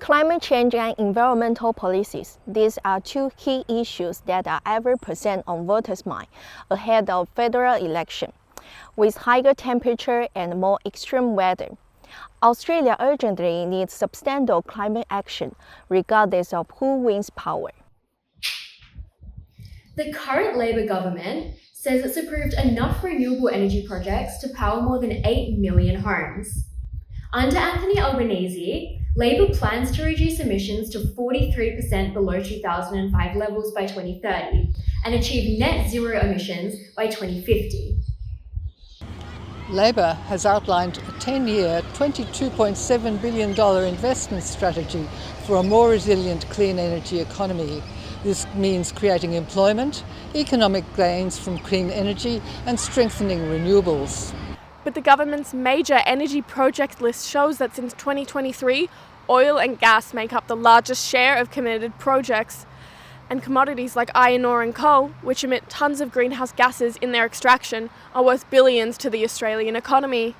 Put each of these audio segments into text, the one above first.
Climate change and environmental policies, these are two key issues that are ever present on voters' mind ahead of federal election. With higher temperature and more extreme weather, Australia urgently needs substantial climate action, regardless of who wins power. The current Labor government says it's approved enough renewable energy projects to power more than 8 million homes. Under Anthony Albanese, Labor plans to reduce emissions to 43% below 2005 levels by 2030 and achieve net zero emissions by 2050. Labor has outlined a 10-year, $22.7 billion investment strategy for a more resilient clean energy economy. This means creating employment, economic gains from clean energy and strengthening renewables. But the government's major energy project list shows that since 2023, oil and gas make up the largest share of committed projects, and commodities like iron ore and coal, which emit tons of greenhouse gases in their extraction, are worth billions to the Australian economy.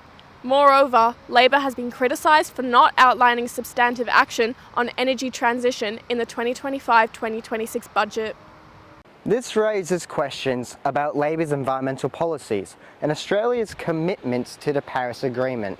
Moreover, Labor has been criticised for not outlining substantive action on energy transition in the 2025-2026 budget. This raises questions about Labor's environmental policies and Australia's commitments to the Paris Agreement.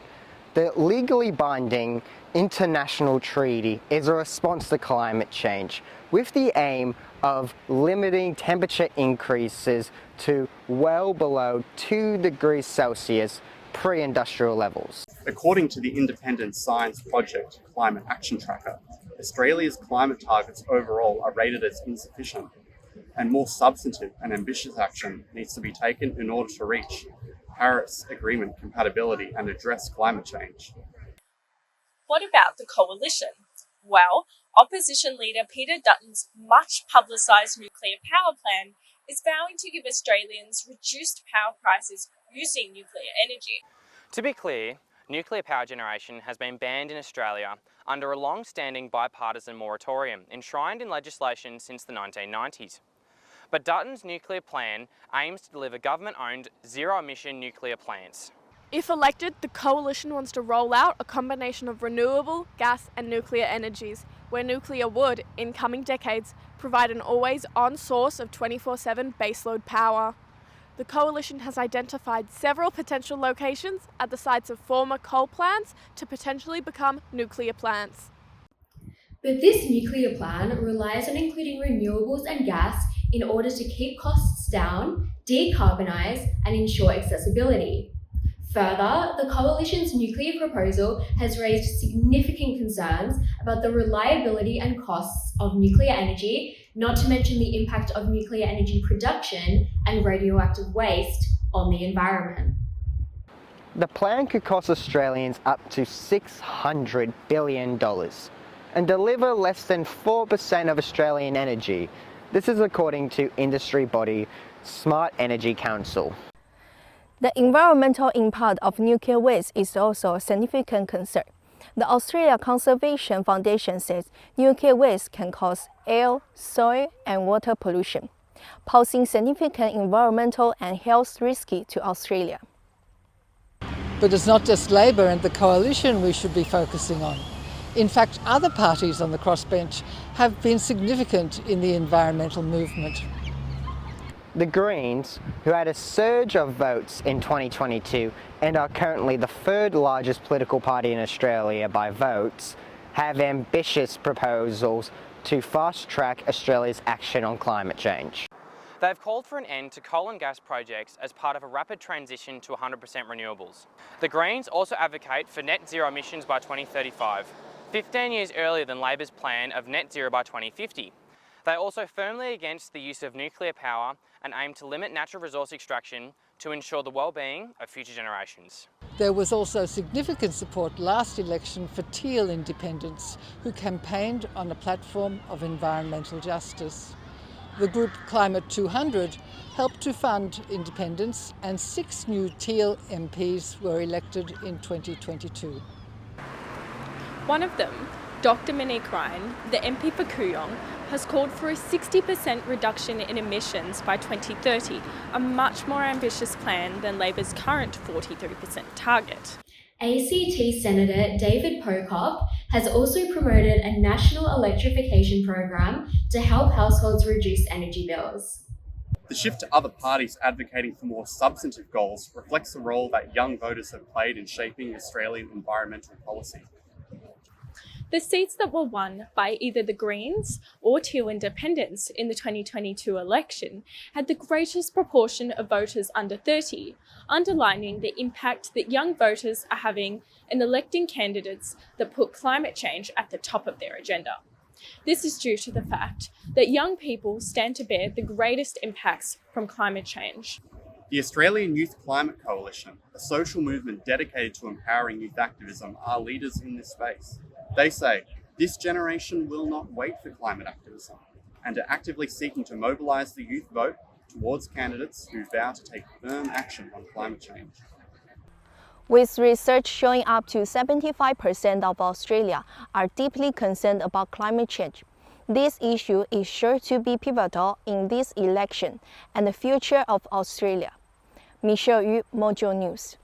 The legally binding international treaty is a response to climate change with the aim of limiting temperature increases to well below 2 degrees Celsius pre-industrial levels. According to the independent science project Climate Action Tracker, Australia's climate targets overall are rated as insufficient, and more substantive and ambitious action needs to be taken in order to reach Paris Agreement compatibility and address climate change. What about the coalition? Well, opposition leader Peter Dutton's much publicised nuclear power plan is vowing to give Australians reduced power prices using nuclear energy. To be clear, nuclear power generation has been banned in Australia under a long-standing bipartisan moratorium enshrined in legislation since the 1990s. But Dutton's nuclear plan aims to deliver government-owned zero-emission nuclear plants. If elected, the coalition wants to roll out a combination of renewable, gas and nuclear energies, where nuclear would, in coming decades, provide an always-on source of 24/7 baseload power. The coalition has identified several potential locations at the sites of former coal plants to potentially become nuclear plants. But this nuclear plan relies on including renewables and gas in order to keep costs down, decarbonise and ensure accessibility. Further, the coalition's nuclear proposal has raised significant concerns about the reliability and costs of nuclear energy, not to mention the impact of nuclear energy production and radioactive waste on the environment. The plan could cost Australians up to $600 billion and deliver less than 4% of Australian energy. This is according to industry body Smart Energy Council. The environmental impact of nuclear waste is also a significant concern. The Australia Conservation Foundation says nuclear waste can cause air, soil and water pollution, posing significant environmental and health risks to Australia. But it's not just Labor and the coalition we should be focusing on. In fact, other parties on the crossbench have been significant in the environmental movement. The Greens, who had a surge of votes in 2022 and are currently the third largest political party in Australia by votes, have ambitious proposals to fast-track Australia's action on climate change. They've called for an end to coal and gas projects as part of a rapid transition to 100% renewables. The Greens also advocate for net zero emissions by 2035, 15 years earlier than Labor's plan of net zero by 2050. They are also firmly against the use of nuclear power and aim to limit natural resource extraction to ensure the well-being of future generations. There was also significant support last election for Teal independents who campaigned on a platform of environmental justice. The group Climate 200 helped to fund independence and 6 new Teal MPs were elected in 2022. One of them, Dr. Monique Ryan, the MP for Kooyong, has called for a 60% reduction in emissions by 2030, a much more ambitious plan than Labor's current 43% target. ACT Senator David Pocock has also promoted a national electrification program to help households reduce energy bills. The shift to other parties advocating for more substantive goals reflects the role that young voters have played in shaping Australian environmental policy. The seats that were won by either the Greens or Teal Independents in the 2022 election had the greatest proportion of voters under 30, underlining the impact that young voters are having in electing candidates that put climate change at the top of their agenda. This is due to the fact that young people stand to bear the greatest impacts from climate change. The Australian Youth Climate Coalition, a social movement dedicated to empowering youth activism, are leaders in this space. They say, this generation will not wait for climate activism, and are actively seeking to mobilise the youth vote towards candidates who vow to take firm action on climate change. With research showing up to 75% of Australia are deeply concerned about climate change, this issue is sure to be pivotal in this election and the future of Australia. Michelle Yu, MOJO News.